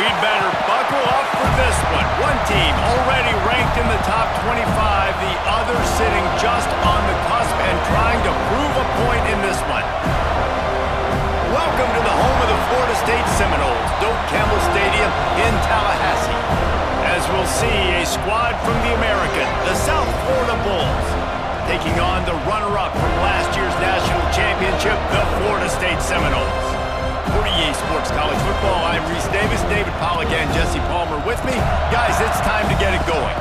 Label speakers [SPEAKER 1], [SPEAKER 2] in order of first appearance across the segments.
[SPEAKER 1] We'd better buckle up for this one. One team already ranked in the top 25, the other sitting just on the cusp and trying to prove a point in this one. Welcome to the home of the Florida State Seminoles, Doak Campbell Stadium in Tallahassee. As we'll see, a squad from the American, the South Florida Bulls, taking on the runner-up from last year's national championship, the Florida State Seminoles. For EA Sports College Football, I'm Reese Davis, David Pollack, and Jesse Palmer with me. Guys, it's time to get it going.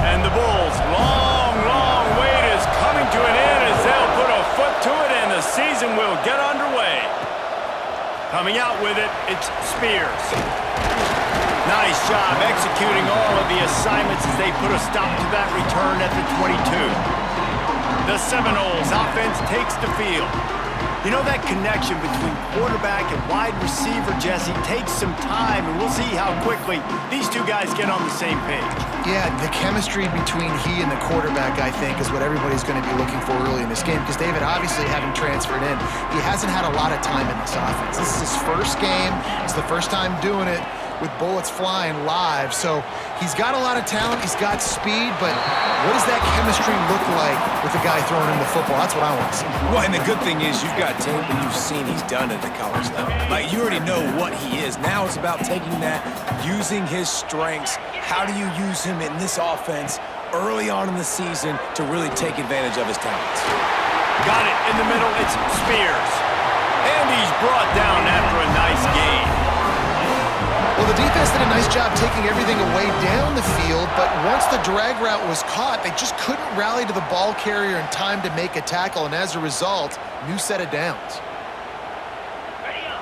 [SPEAKER 1] And the Bulls' long wait is coming to an end as they'll put a foot to it and the season will get underway. Coming out with it, it's Spears. Nice job executing all of the assignments as they put a stop to that return at the 22. The Seminoles offense takes the field. You know, that connection between quarterback and wide receiver, Jesse, takes some time, and we'll see how quickly these two guys get on the same page.
[SPEAKER 2] Yeah, the chemistry between he and the quarterback, I think, is what everybody's going to be looking for early in this game, because David, obviously, having transferred in, he hasn't had a lot of time in this offense. This is his first game. It's the first time doing it with bullets flying live. So he's got a lot of talent, he's got speed, but what does that chemistry look like with the guy throwing him the football? That's what I want to see.
[SPEAKER 3] Well, and the good thing is you've got tape and you've seen he's done it at the college level. Like, you already know what he is. Now it's about taking that, using his strengths. How do you use him in this offense early on in the season to really take advantage of his talents?
[SPEAKER 1] Got it in the middle, it's Spears. And he's brought down after a nice gain.
[SPEAKER 2] Well, the defense did a nice job taking everything away down the field, but once the drag route was caught, they just couldn't rally to the ball carrier in time to make a tackle, and as a result, new set of downs.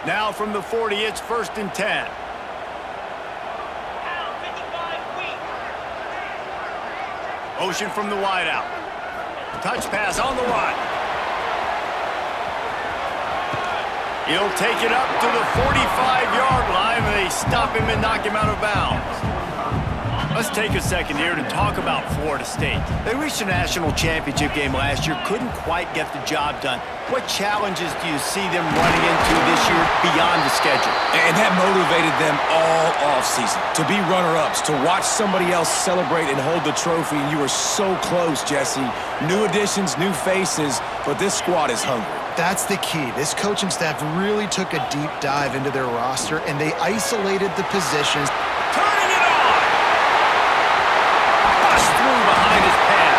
[SPEAKER 1] Now from the 40, it's 1st and 10. Motion from the wideout. Touch pass on the right. He'll take it up to the 45-yard line, and they stop him and knock him out of bounds. Let's take a second here to talk about Florida State. They reached a national championship game last year, couldn't quite get the job done. What challenges do you see them running into this year beyond the schedule?
[SPEAKER 3] And that motivated them all offseason. To be runner-ups, to watch somebody else celebrate and hold the trophy, and you were so close, Jesse. New additions, new faces, but this squad is hungry.
[SPEAKER 2] That's the key. This coaching staff really took a deep dive into their roster, and they isolated the positions.
[SPEAKER 1] Turning it on! Bust through behind his pad.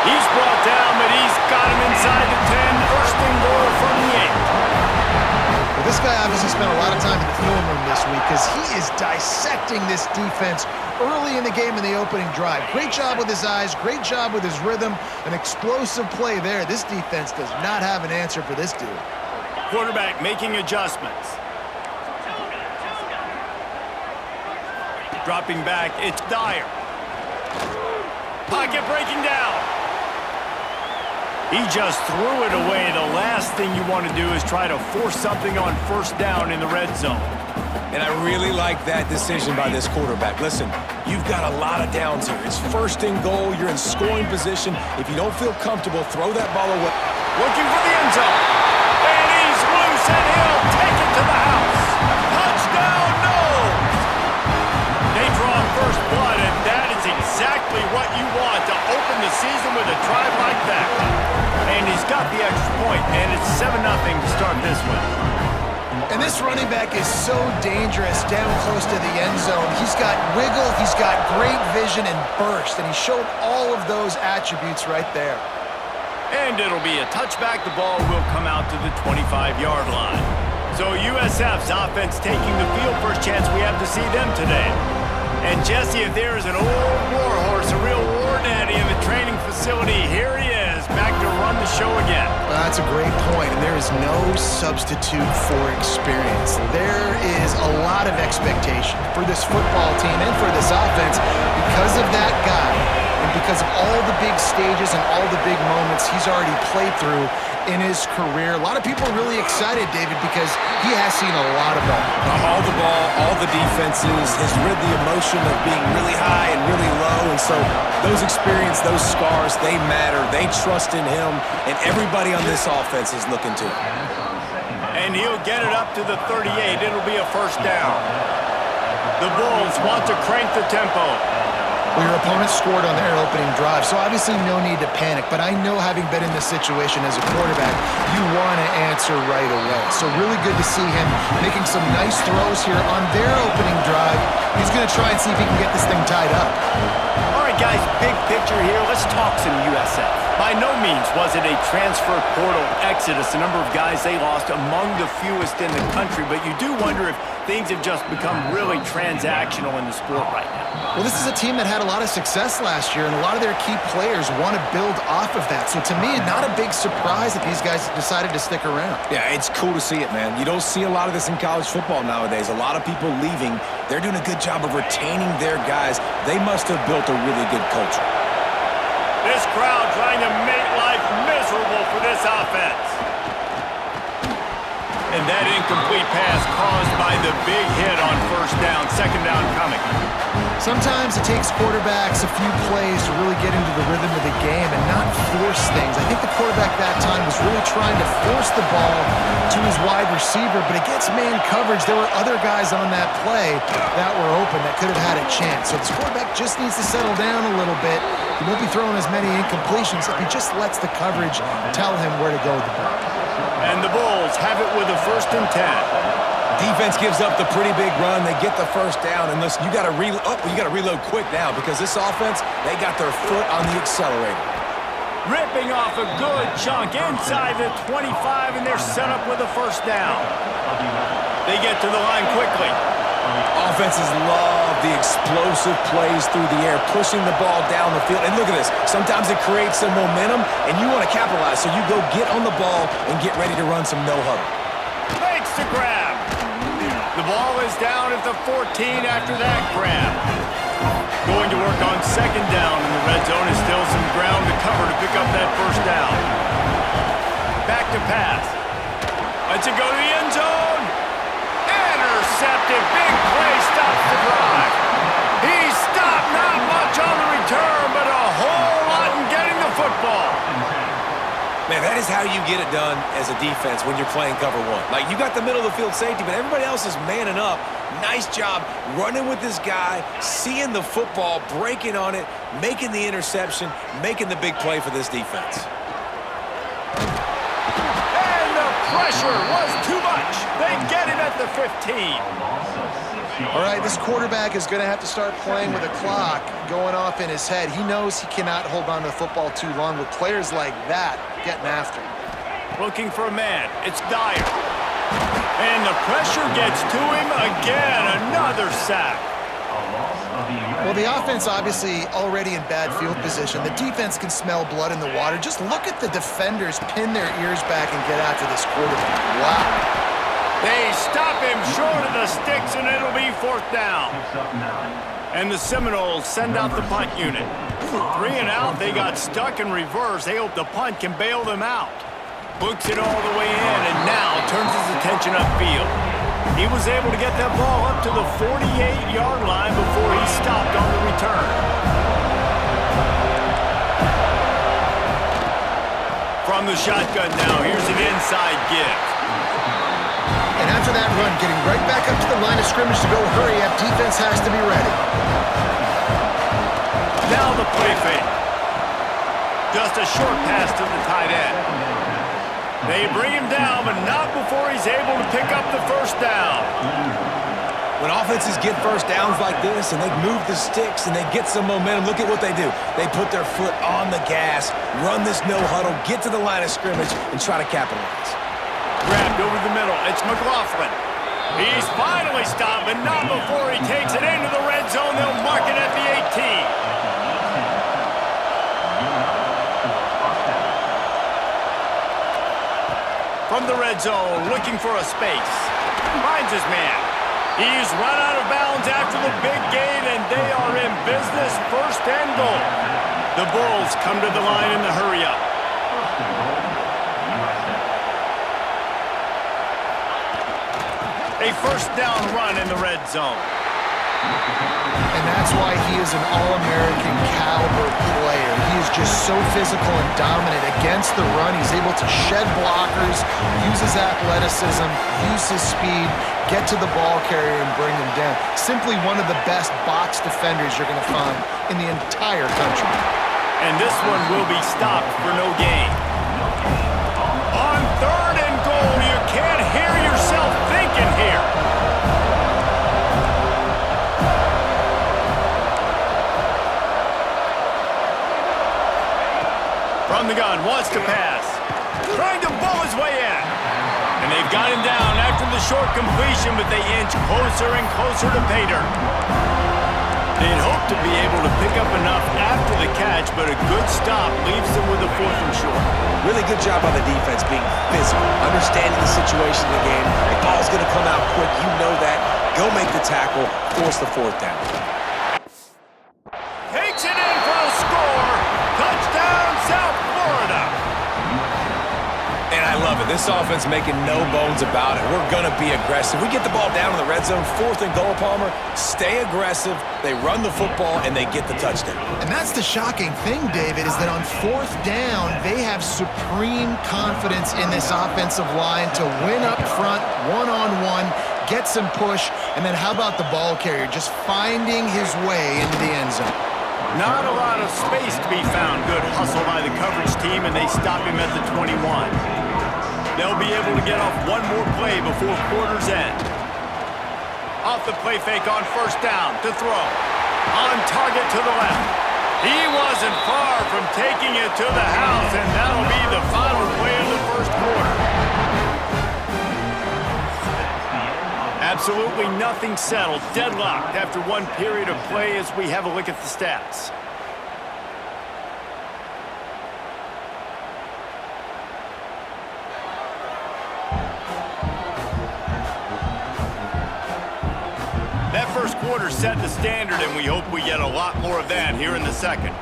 [SPEAKER 1] He's brought down, but he's got him inside the 10. First and goal from the 8.
[SPEAKER 2] Well, this guy obviously spent a lot of time in the film room this week because he is dissecting this defense early in the game in the opening drive. Great job with his eyes, great job with his rhythm, an explosive play there. This defense does not have an answer for this dude.
[SPEAKER 1] Quarterback making adjustments. Dropping back, it's Dyer. Pocket breaking down. He just threw it away. The last thing you want to do is try to force something on first down in the red zone.
[SPEAKER 3] And I really like that decision by this quarterback. Listen, you've got a lot of downs here. It's 1st and goal. You're in scoring position. If you don't feel comfortable, throw that ball away.
[SPEAKER 1] Looking for the end zone. And he's loose, and he'll take it to the house. Touchdown, Noles! They draw first blood, and that is exactly what you want to open the season with a drive like that. And he's got the extra point, and it's 7-0 to start this one.
[SPEAKER 2] And this running back is so dangerous down close to the end zone. He's got wiggle, he's got great vision and burst, and he showed all of those attributes right there.
[SPEAKER 1] And it'll be a touchback. The ball will come out to the 25-yard line. So USF's offense taking the field. First chance we have to see them today. And Jesse, if there is an old warhorse, a real war daddy in the training facility, here he is, back to run the show again.
[SPEAKER 2] Well, that's a great point, and there is no substitute for experience. There is a lot of expectation for this football team and for this offense because of that guy and because because of all the big stages and all the big moments he's already played through in his career. A lot of people are really excited, David, because he has seen a lot of ball.
[SPEAKER 3] All the ball, all the defenses, has rid the emotion of being really high and really low, and so those experiences, those scars, they matter. They trust in him, and everybody on this offense is looking to him.
[SPEAKER 1] And he'll get it up to the 38. It'll be a first down. The Bulls want to crank the tempo.
[SPEAKER 2] Well, your opponent scored on their opening drive, so obviously no need to panic. But I know, having been in this situation as a quarterback, you want to answer right away. So really good to see him making some nice throws here on their opening drive. He's going to try and see if he can get this thing tied up.
[SPEAKER 1] All right, guys, big picture here. Let's talk some USF. By no means was it a transfer portal exodus. The number of guys they lost among the fewest in the country, but you do wonder if things have just become really transactional in the sport right now.
[SPEAKER 2] Well, this is a team that had a lot of success last year, and a lot of their key players want to build off of that. So to me, not a big surprise that these guys decided to stick around.
[SPEAKER 3] Yeah, it's cool to see it, man. You don't see a lot of this in college football nowadays. A lot of people leaving. They're doing a good job of retaining their guys. They must have built a really good culture.
[SPEAKER 1] This crowd trying to make life miserable for this offense. And that incomplete pass caused by the big hit on first down. Second down coming.
[SPEAKER 2] Sometimes it takes quarterbacks a few plays to really get into the rhythm of the game and not force things. I think the quarterback that time was really trying to force the ball to his wide receiver, but against man coverage, there were other guys on that play that were open that could have had a chance. So this quarterback just needs to settle down a little bit. He won't be throwing as many incompletions if he just lets the coverage tell him where to go with the ball.
[SPEAKER 1] And the Bulls have it with a 1st and 10.
[SPEAKER 3] Defense gives up the pretty big run. They get the first down, and listen, you got to reload quick now because this offense, they got their foot on the accelerator.
[SPEAKER 1] Ripping off a good chunk inside the 25, and they're set up with a first down. They get to the line quickly.
[SPEAKER 3] Offenses love the explosive plays through the air, pushing the ball down the field. And look at this. Sometimes it creates some momentum, and you want to capitalize. So you go get on the ball and get ready to run some no-huddle.
[SPEAKER 1] Makes the grab. The ball is down at the 14 after that grab. Going to work on second down in the red zone. Is still some ground to cover to pick up that first down. Back to pass. Lets it go to the end zone. Intercepted. Big play stops the drive. He stopped not much on the return, but a whole lot in getting the football.
[SPEAKER 3] Man, that is how you get it done as a defense when you're playing cover one. Like, you got the middle of the field safety, but everybody else is manning up. Nice job running with this guy, seeing the football, breaking on it, making the interception, making the big play for this defense.
[SPEAKER 1] And the pressure was too much. They get him at the 15.
[SPEAKER 2] All right, this quarterback is going to have to start playing with a clock going off in his head. He knows he cannot hold on to the football too long with players like that getting after him.
[SPEAKER 1] Looking for a man. It's Dyer. And the pressure gets to him again. Another sack.
[SPEAKER 2] Well, the offense obviously already in bad field position. The defense can smell blood in the water. Just look at the defenders pin their ears back and get after this quarterback. Wow.
[SPEAKER 1] They stop him short of the sticks, and it'll be 4th down. And the Seminoles send out the punt unit. 3 and out, they got stuck in reverse. They hope the punt can bail them out. Books it all the way in, and now turns his attention upfield. He was able to get that ball up to the 48-yard line before he stopped on the return. From the shotgun now, here's an inside give.
[SPEAKER 2] And after that run, getting right back up to the line of scrimmage to go hurry up, defense has to be ready.
[SPEAKER 1] Now the play fake. Just a short pass to the tight end. They bring him down, but not before he's able to pick up the first down.
[SPEAKER 3] When offenses get first downs like this and they move the sticks and they get some momentum, look at what they do. They put their foot on the gas, run this no-huddle, get to the line of scrimmage, and try to capitalize.
[SPEAKER 1] Grabbed over the middle. It's McLaughlin. He's finally stopped, but not before he takes it into the red zone. They'll mark it at the 18. From the red zone, looking for a space. Finds his man. He's run out of bounds after the big gain, and they are in business. 1st and goal. The Bulls come to the line in the hurry-up. A first down run in the red zone.
[SPEAKER 2] And that's why he is an All-American caliber player. He is just so physical and dominant against the run. He's able to shed blockers, use his athleticism, use his speed, get to the ball carrier and bring him down. Simply one of the best box defenders you're going to find in the entire country.
[SPEAKER 1] And this one will be stopped for no gain. On 3rd and goal, you can't hear yourself thinking here. From the gun, wants to pass. Trying to bull his way in. And they've got him down after the short completion, but they inch closer and closer to pay dirt. They'd hoped to be able to pick up enough after the catch, but a good stop leaves them with a 4th and short.
[SPEAKER 3] Really good job by the defense being physical, understanding the situation in the game. The ball's going to come out quick. You know that. Go make the tackle, force the 4th down.
[SPEAKER 1] Takes it in for a score. Touchdown, South Florida.
[SPEAKER 3] And I love it. This offense making no bones about it. We're going to be aggressive. We get the ball down in the red zone, 4th and goal, Palmer. Stay aggressive. They run the football, and they get the touchdown.
[SPEAKER 2] And that's the shocking thing, David, is that on 4th down, they have supreme confidence in this offensive line to win up front, one-on-one, get some push, and then how about the ball carrier just finding his way into the end zone?
[SPEAKER 1] Not a lot of space to be found. Good hustle by the coverage team, and they stop him at the 21. They'll be able to get off one more play before quarter's end. Off the play fake on 1st down to throw. On target to the left. He wasn't far from taking it to the house, and that'll be the final play of the 1st quarter. Absolutely nothing settled. Deadlocked after one period of play as we have a look at the stats. That 1st quarter set the standard, and we hope we get a lot more of that here in the 2nd.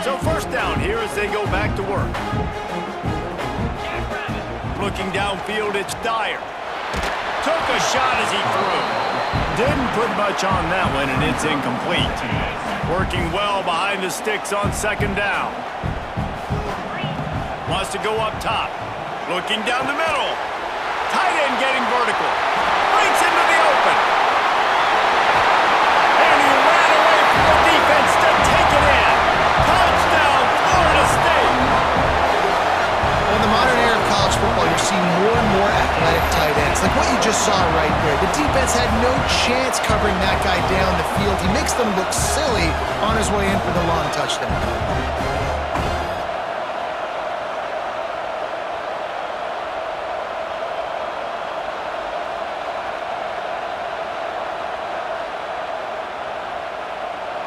[SPEAKER 1] So 1st down here as they go back to work. Looking downfield, it's Dyer. Took a shot as he threw. Didn't put much on that one, and it's incomplete. Working well behind the sticks on 2nd down. Wants to go up top. Looking down the middle. Tight end getting vertical. Breaks into the open. And he ran away from the defense to take it in. Touchdown, Florida State.
[SPEAKER 2] Well, in the modern era of college football, you're seeing more and more athletic tight ends, like what you just saw right there. The defense had no chance covering that guy down the field. He makes them look silly on his way in for the long touchdown.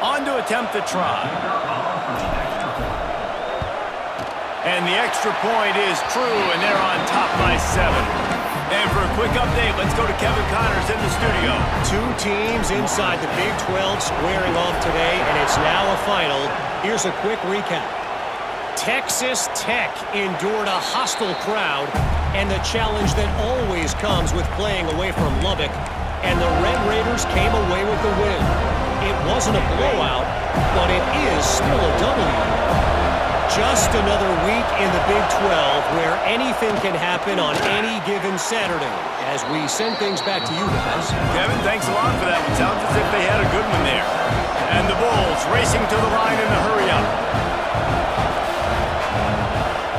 [SPEAKER 1] On to attempt the try. And the extra point is true, and they're on top by 7. And for a quick update, let's go to Kevin Connors in the studio.
[SPEAKER 4] 2 teams inside the Big 12 squaring off today, and it's now a final. Here's a quick recap. Texas Tech endured a hostile crowd and the challenge that always comes with playing away from Lubbock, and the Red Raiders came away with the win. It wasn't a blowout, but it is still a W. Just another week in the Big 12 where anything can happen on any given Saturday. As we send things back to you guys.
[SPEAKER 1] Kevin, thanks a lot for that one. Sounds as if they had a good one there. And the Bulls racing to the line in the hurry-up.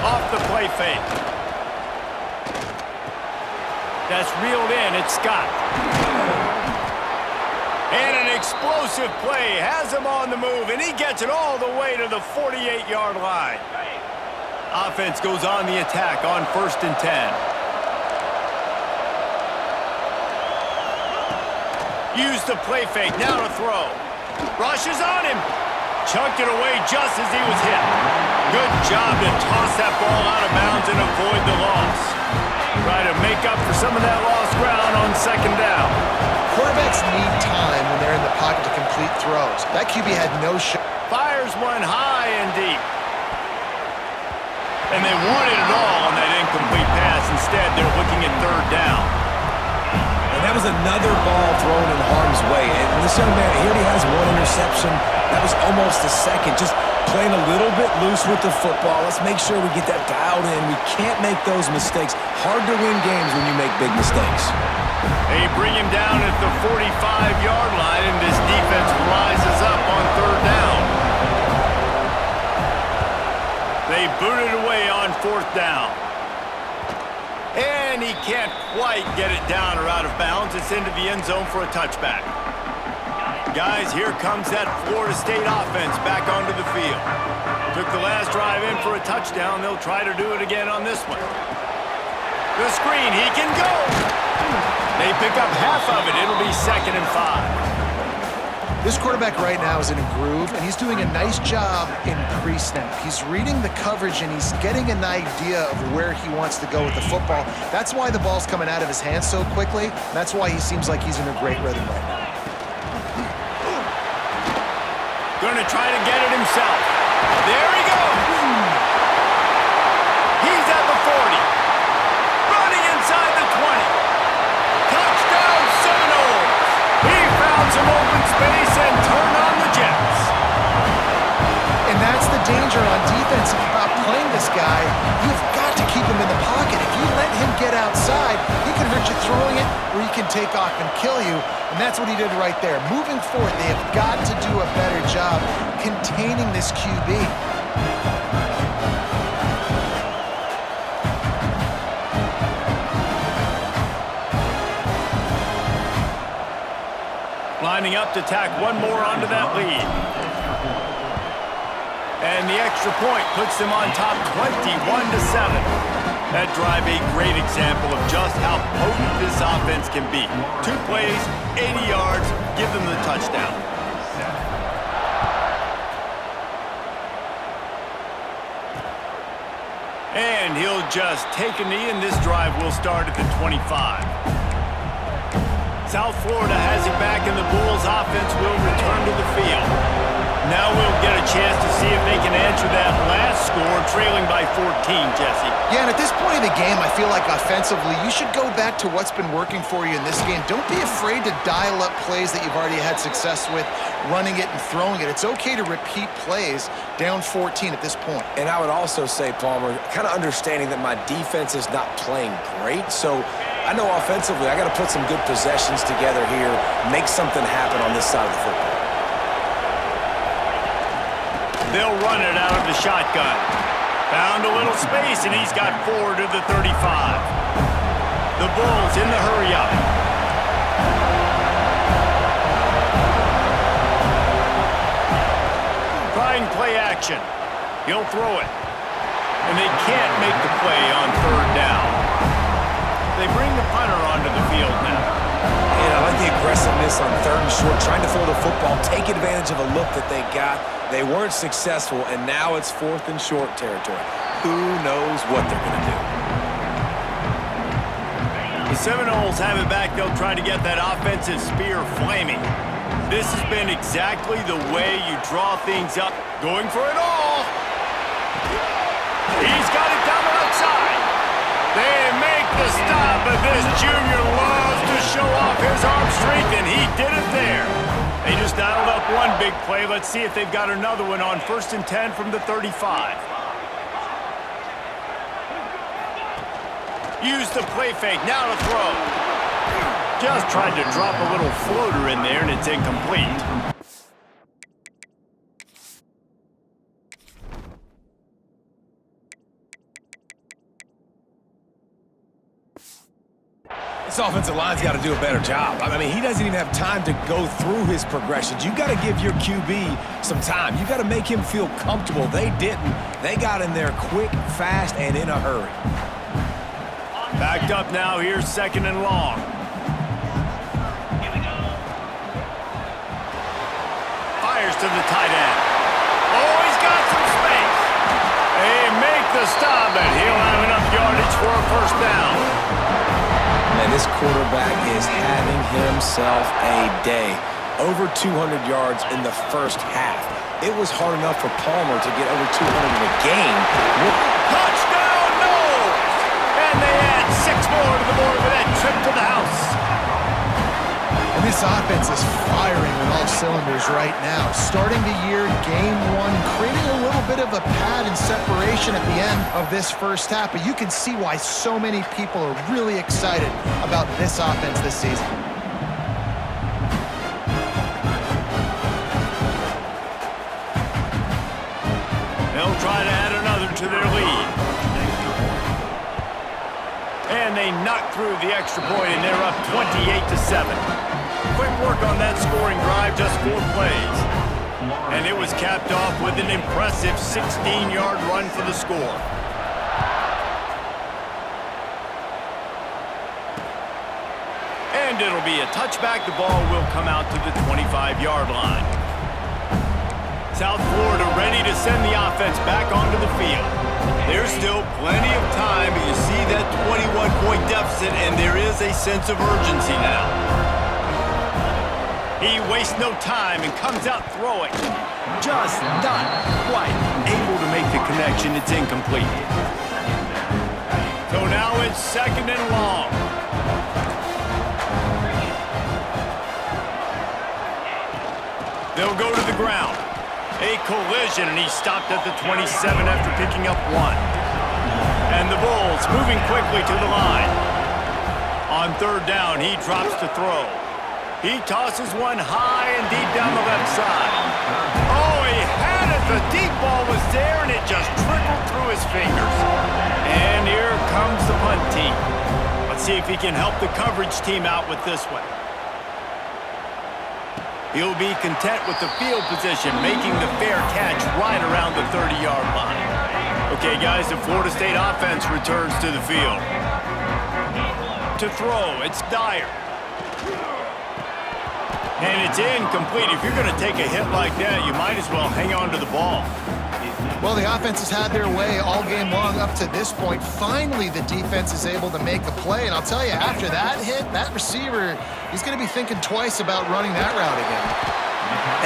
[SPEAKER 1] Off the play fake. That's reeled in. It's Scott. And an explosive play has him on the move, and he gets it all the way to the 48-yard line. Offense goes on the attack on 1st and 10. Use the play fake, now to throw. Rushes on him. Chucked it away just as he was hit. Good job to toss that ball out of bounds and avoid the loss. Try to make up for some of that lost ground on 2nd down.
[SPEAKER 2] Quarterbacks need time when they're in the pocket to complete throws. That QB had no shot.
[SPEAKER 1] Fires one high and deep. And they wanted it all on that incomplete pass. Instead, they're looking at third down.
[SPEAKER 3] And that was another ball thrown in harm's way. And this young man, he already has one interception. That was almost a second. Just playing a little bit loose with the football. Let's make sure we get that dialed in. We can't make those mistakes. Hard to win games when you make big mistakes.
[SPEAKER 1] They bring him down at the 45-yard line, and this defense rises up on third down. They boot it away on fourth down. And he can't quite get it down or out of bounds. It's into the end zone for a touchback. Guys, here comes that Florida State offense back onto the field. Took the last drive in for a touchdown. They'll try to do it again on this one. The screen, he can go. They pick up half of it. It'll be 2nd and 5.
[SPEAKER 2] This quarterback right now is in a groove, and he's doing a nice job in pre-snap. He's reading the coverage, and he's getting an idea of where he wants to go with the football. That's why the ball's coming out of his hands so quickly. That's why he seems like he's in a great rhythm right now.
[SPEAKER 1] Going to try to get it himself. There he goes. He's at the 40. Running inside the 20. Touchdown Seminoles. He found some open space and turned on the Jets.
[SPEAKER 2] And that's the danger on defense about playing this guy. You've got to keep him in the pocket. If you let him get outside, he can hurt you throwing it, or he can take off and kill you. And that's what he did right there. Moving forward, they have got to do a better job containing this QB.
[SPEAKER 1] Lining up to tack one more onto that lead. And the extra point puts them on top 21-7. That drive a great example of just how potent this offense can be. 2 plays, 80 yards, give them the touchdown. And he'll just take a knee, and this drive will start at the 25. South Florida has it back, and the Bulls offense will return to the field. Now we'll get a chance to see if they can answer that last score, trailing by 14, Jesse.
[SPEAKER 2] Yeah, and at this point in the game, I feel like offensively, you should go back to what's been working for you in this game. Don't be afraid to dial up plays that you've already had success with, running it and throwing it. It's okay to repeat plays down 14 at this point.
[SPEAKER 3] And I would also say, Palmer, kind of understanding that my defense is not playing great, so I know offensively I got to put some good possessions together here, make something happen on this side of the football.
[SPEAKER 1] They'll run it out of the shotgun. Found a little space, and he's got 4 to the 35. The Bulls in the hurry-up. Trying play action. He'll throw it. And they can't make the play on third down. They bring the punter onto the field now.
[SPEAKER 3] And I like the aggressiveness on 3rd and short, trying to throw the football, take advantage of a look that they got. They weren't successful, and now it's 4th and short territory. Who knows what they're going to do?
[SPEAKER 1] The Seminoles have it back. They'll try to get that offensive spear flaming. This has been exactly the way you draw things up. Going for it all. He's got it down the left side. They make the stop, but this junior loves to show off his arm strength, and he did it there. They just dialed up one big play. Let's see if they've got another one on 1st and 10 from the 35. Use the play fake, now to throw. Just tried to drop a little floater in there, and it's incomplete.
[SPEAKER 3] This offensive line's got to do a better job. I mean, he doesn't even have time to go through his progressions. You got to give your QB some time. You got to make him feel comfortable. They didn't. They got in there quick, fast, and in a hurry.
[SPEAKER 1] Backed up now. Here's 2nd and long. Fires to the tight end. Oh, he's got some space. They make the stop, and he'll have enough yardage for a 1st down.
[SPEAKER 3] Man, this quarterback is having himself a day. over 200 yards in the first half. It was hard enough for Palmer to get over 200 in a game.
[SPEAKER 1] Touchdown, Knowles! And they add 6 more to the board with that trip to the house.
[SPEAKER 2] And this offense is firing on all cylinders right now. Starting the year, game 1, creating a little bit of a pad and separation at the end of this first half. But you can see why so many people are really excited about this offense this season.
[SPEAKER 1] They'll try to add another to their lead. And they knock through the extra point, and they're up 28-7. Quick work on that scoring drive, just 4 plays. And it was capped off with an impressive 16-yard run for the score. And it'll be a touchback. The ball will come out to the 25-yard line. South Florida ready to send the offense back onto the field. There's still plenty of time, but you see that 21-point deficit, and there is a sense of urgency now. He wastes no time and comes out throwing. Just not quite able to make the connection. It's incomplete. So now it's 2nd and long. They'll go to the ground. A collision, and he stopped at the 27 after picking up 1. And the Bulls moving quickly to the line. On 3rd down, he drops to throw. He tosses one high and deep down the left side. Oh, he had it. The deep ball was there, and it just trickled through his fingers. And here comes the punt team. Let's see if he can help the coverage team out with this one. He'll be content with the field position, making the fair catch right around the 30-yard line. Okay, guys, the Florida State offense returns to the field. To throw, it's Dyer. And it's incomplete. If you're going to take a hit like that, you might as well hang on to the ball.
[SPEAKER 2] Well, the offense has had their way all game long up to this point. Finally, the defense is able to make a play. And I'll tell you, after that hit, that receiver, he's going to be thinking twice about running that route again.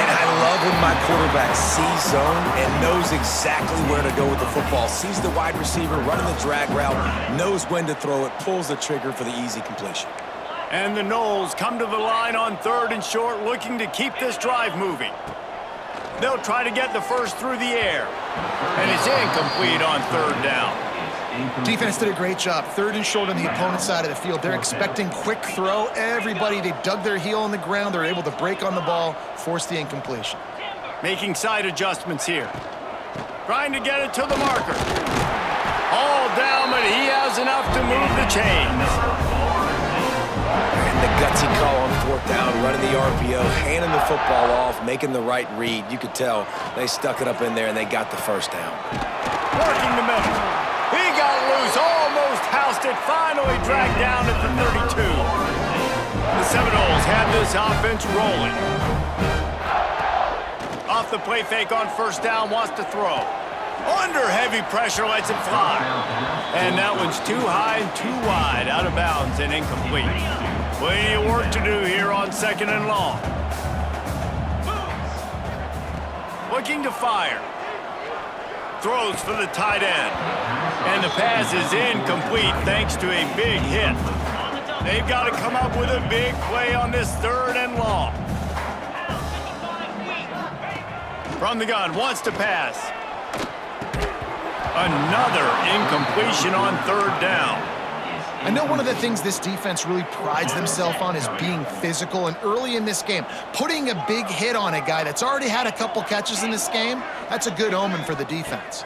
[SPEAKER 3] And I love when my quarterback sees zone and knows exactly where to go with the football. Sees the wide receiver running the drag route, knows when to throw it, pulls the trigger for the easy completion.
[SPEAKER 1] And the Knowles come to the line on 3rd and short, looking to keep this drive moving. They'll try to get the first through the air. And it's incomplete on 3rd down.
[SPEAKER 2] Defense did a great job. 3rd and short on the opponent's side of the field. They're expecting quick throw. Everybody, they dug their heel on the ground. They're able to break on the ball, force the incompletion.
[SPEAKER 1] Making side adjustments here. Trying to get it to the marker. All down, but he has enough to move the chains.
[SPEAKER 3] And the gutsy call on 4th down, running the RPO, handing the football off, making the right read. You could tell they stuck it up in there and they got the first down.
[SPEAKER 1] Working the middle. He got loose, almost housed it, finally dragged down at the 32. The Seminoles have this offense rolling. Off the play fake on 1st down, wants to throw. Under heavy pressure, lets it fly. And that one's too high and too wide, out of bounds and incomplete. Plenty of work to do here on 2nd and long. Looking to fire. Throws for the tight end. And the pass is incomplete thanks to a big hit. They've got to come up with a big play on this 3rd and long. From the gun, wants to pass. Another incompletion on 3rd down.
[SPEAKER 2] I know one of the things this defense really prides themselves on is being physical, and early in this game, putting a big hit on a guy that's already had a couple catches in this game, that's a good omen for the defense.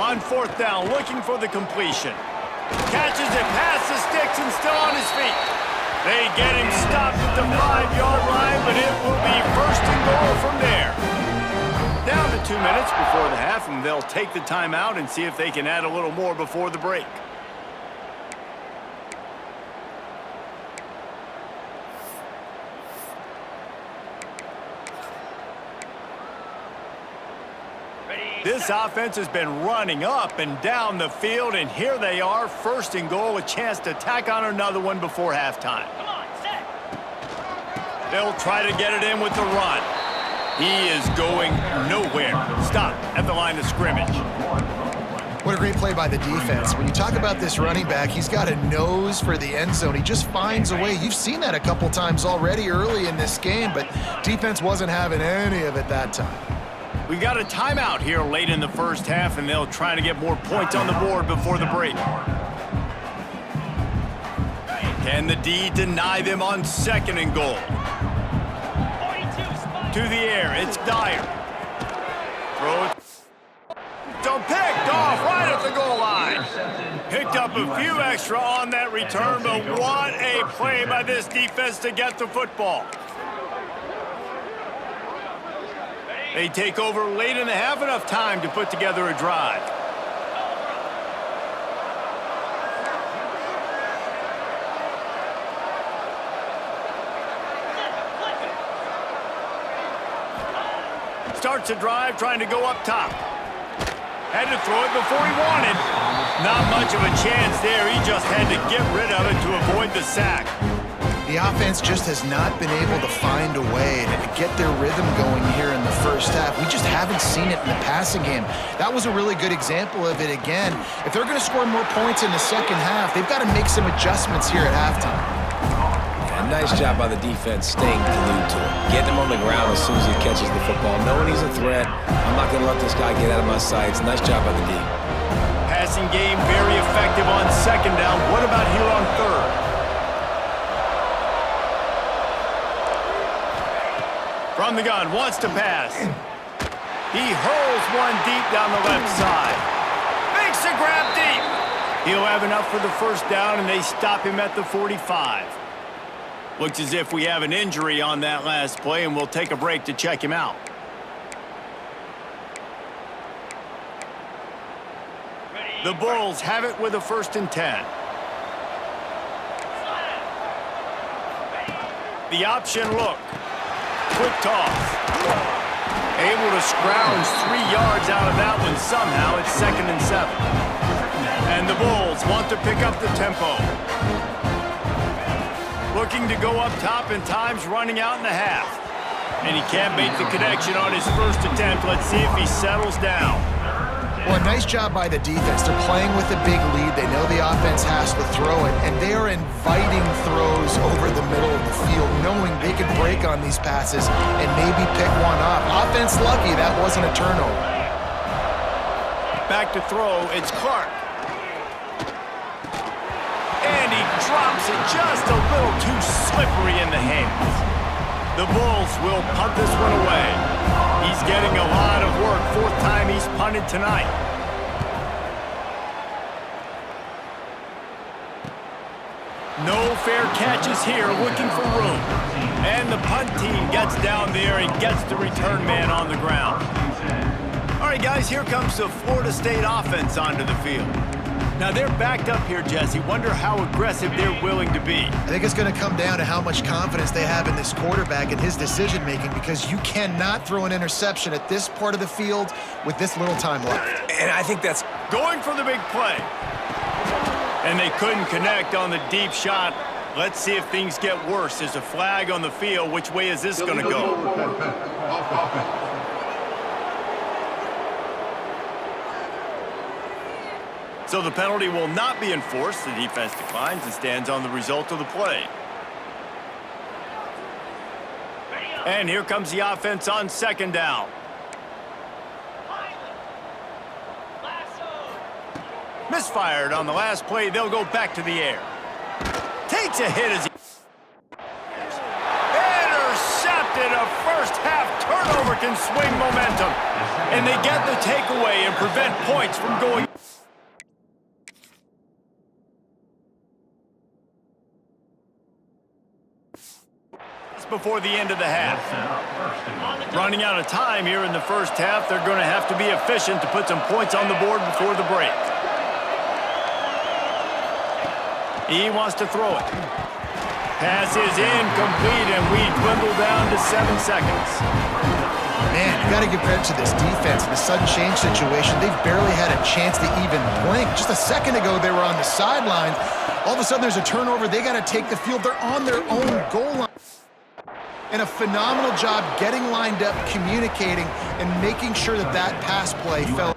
[SPEAKER 1] On 4th down, looking for the completion. Catches it past the sticks and still on his feet. They get him stopped at the 5-yard line, but it will be 1st and goal from there. Down to 2 minutes before the half, and they'll take the timeout and see if they can add a little more before the break. This offense has been running up and down the field, and here they are, 1st and goal, a chance to tack on another one before halftime. They'll try to get it in with the run. He is going nowhere. Stop at the line of scrimmage.
[SPEAKER 2] What a great play by the defense. When you talk about this running back, he's got a nose for the end zone. He just finds a way. You've seen that a couple times already early in this game, but defense wasn't having any of it that time.
[SPEAKER 1] We got a timeout here late in the first half, and they'll try to get more points on the board before the break. Can the D deny them on 2nd and goal? To the air, it's Dyer. Throw it. Picked off right at the goal line. Picked up a few extra on that return, but what a play by this defense to get the football. They take over late in the half, enough time to put together a drive. Starts a drive trying to go up top. Had to throw it before he wanted. Not much of a chance there. He just had to get rid of it to avoid the sack.
[SPEAKER 2] The offense just has not been able to find a way to get their rhythm going here in the first half. We just haven't seen it in the passing game. That was a really good example of it again. If they're going to score more points in the second half, they've got to make some adjustments here at halftime.
[SPEAKER 3] Nice job by the defense staying glued to him. Getting him on the ground as soon as he catches the football. Knowing he's a threat, I'm not going to let this guy get out of my sights. Nice job by the D.
[SPEAKER 1] Passing game very effective on 2nd down. What about here on 3rd? From the gun, wants to pass. He hurls one deep down the left side. Makes a grab deep. He'll have enough for the first down, and they stop him at the 45. Looks as if we have an injury on that last play, and we'll take a break to check him out. The Bulls have it with a 1st and 10. The option look. Quick toss. Able to scrounge 3 yards out of that one somehow. It's 2nd and 7. And the Bulls want to pick up the tempo. Looking to go up top, and time's running out in the half. And he can't make the connection on his first attempt. Let's see if he settles down.
[SPEAKER 2] Well, nice job by the defense. They're playing with a big lead. They know the offense has to throw it, and they are inviting throws over the middle of the field, knowing they can break on these passes and maybe pick one off. Offense lucky that wasn't a turnover.
[SPEAKER 1] Back to throw, it's Clark. And he drops it just a little too slippery in the hands. The Bulls will punt this one away. He's getting a lot of work. 4th time he's punted tonight. No fair catches here, looking for room. And the punt team gets down there and gets the return man on the ground. All right, guys, here comes the Florida State offense onto the field. Now, they're backed up here, Jesse. Wonder how aggressive they're willing to be.
[SPEAKER 2] I think it's going to come down to how much confidence they have in this quarterback and his decision-making, because you cannot throw an interception at this part of the field with this little time left.
[SPEAKER 3] And I think that's
[SPEAKER 1] going for the big play. And they couldn't connect on the deep shot. Let's see if things get worse. There's a flag on the field. Which way is this going to go? So the penalty will not be enforced. The defense declines and stands on the result of the play. And here comes the offense on 2nd down. Misfired on the last play. They'll go back to the air. Takes a hit as he... Intercepted. A first half turnover can swing momentum. And they get the takeaway and prevent points from going... before the end of the half. Running out of time here in the first half. They're going to have to be efficient to put some points on the board before the break. He wants to throw it. Pass is incomplete, and we dwindle down to 7 seconds.
[SPEAKER 2] Man, you got to give credit to this defense. In the sudden change situation, they've barely had a chance to even blink. Just a second ago, they were on the sidelines. All of a sudden, there's a turnover. They got to take the field. They're on their own goal line. and a phenomenal job getting lined up, communicating, and making sure that that pass play fell.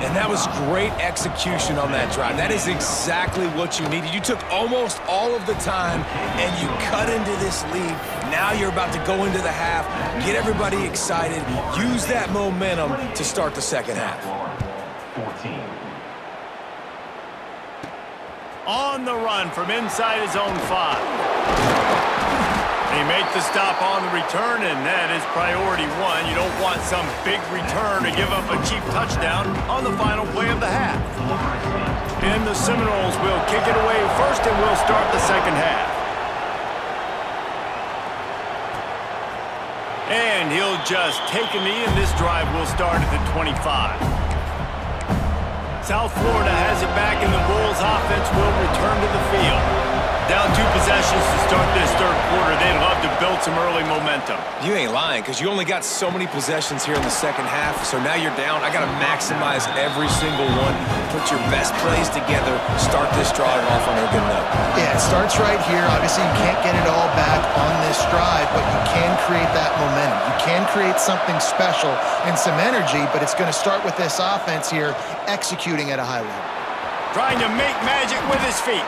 [SPEAKER 3] And that was great execution on that drive. That is exactly what you needed. You took almost all of the time, and you cut into this lead. Now you're about to go into the half, get everybody excited, use that momentum to start the second half.
[SPEAKER 1] 14. On the run from inside his own 5. He made the stop on the return, and that is priority one. You don't want some big return to give up a cheap touchdown on the final play of the half. And the Seminoles will kick it away first, and we'll start the second half. And he'll just take a knee, and this drive will start at the 25. South Florida has it back, and the Bulls offense will return to the field. Down 2 possessions to start this third quarter. They'd love to build some early momentum.
[SPEAKER 3] You ain't lying, because you only got so many possessions here in the second half, so now you're down. I got to maximize every single one. Put your best plays together. Start this drive off on a good note.
[SPEAKER 2] Yeah, it starts right here. Obviously, you can't get it all back on this drive, but you can create that momentum. You can create something special and some energy, but it's going to start with this offense here executing at a high level.
[SPEAKER 1] Trying to make magic with his feet.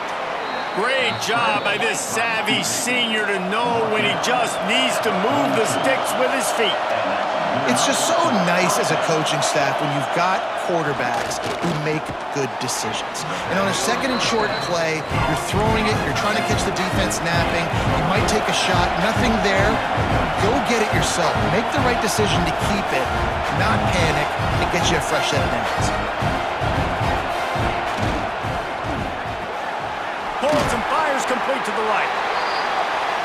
[SPEAKER 1] Great job by this savvy senior to know when he just needs to move the sticks with his feet.
[SPEAKER 2] It's just so nice as a coaching staff when you've got quarterbacks who make good decisions. And on a second and short play, you're throwing it, you're trying to catch the defense napping, you might take a shot, nothing there, go get it yourself. Make the right decision to keep it, not panic, and get you a fresh set of downs.
[SPEAKER 1] Holds and fires complete to the right.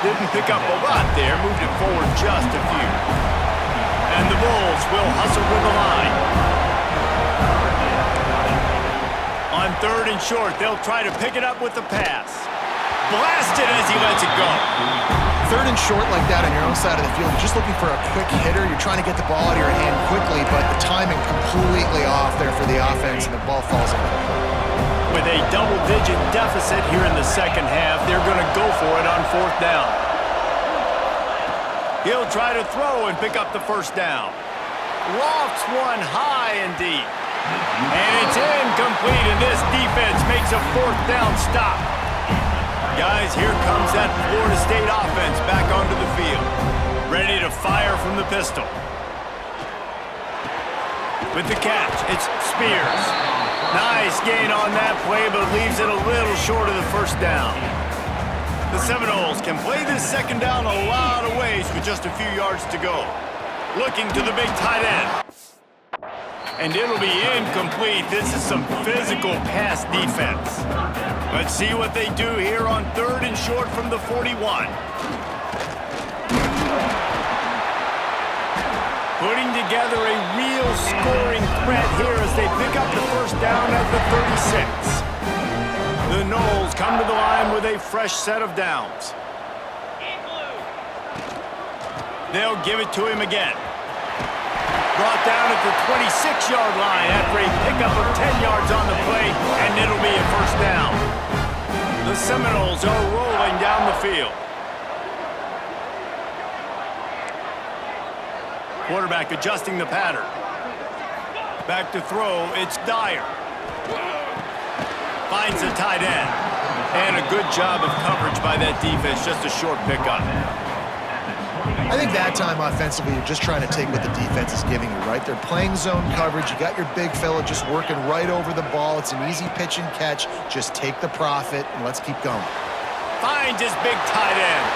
[SPEAKER 1] Didn't pick up a lot there, moved it forward just a few. And the Bulls will hustle with the line. On third and short, they'll try to pick it up with the pass. Blasted as he lets it go.
[SPEAKER 2] Third and short like that on your own side of the field, you're just looking for a quick hitter. You're trying to get the ball out of your hand quickly, but the timing completely off there for the offense, and the ball falls in.
[SPEAKER 1] With a double-digit deficit here in the second half, they're going to go for it on fourth down. He'll try to throw and pick up the first down. Lofts one high and deep. And it's incomplete, and this defense makes a fourth down stop. Guys, here comes that Florida State offense back onto the field. Ready to fire from the pistol. With the catch, it's Spears. Nice gain on that play, but leaves it a little short of the first down. The Seminoles can play this second down a lot of ways with just a few yards to go. Looking to the big tight end. And it'll be incomplete. This is some physical pass defense. Let's see what they do here on third and short from the 41. Putting together a real scoring threat here as they pick up the first down at the 36. The Noles come to the line with a fresh set of downs. They'll give it to him again. Brought down at the 26-yard line after a pickup of 10 yards on the play, and it'll be a first down. The Seminoles are rolling down the field. Quarterback adjusting the pattern. Back to throw, it's Dyer. Finds the tight end. And a good job of coverage by that defense, just a short pickup.
[SPEAKER 2] I think that time offensively, you're just trying to take what the defense is giving you, right? They're playing zone coverage. You got your big fella just working right over the ball. It's an easy pitch and catch. Just take the profit, and let's keep going.
[SPEAKER 1] Finds his big tight end.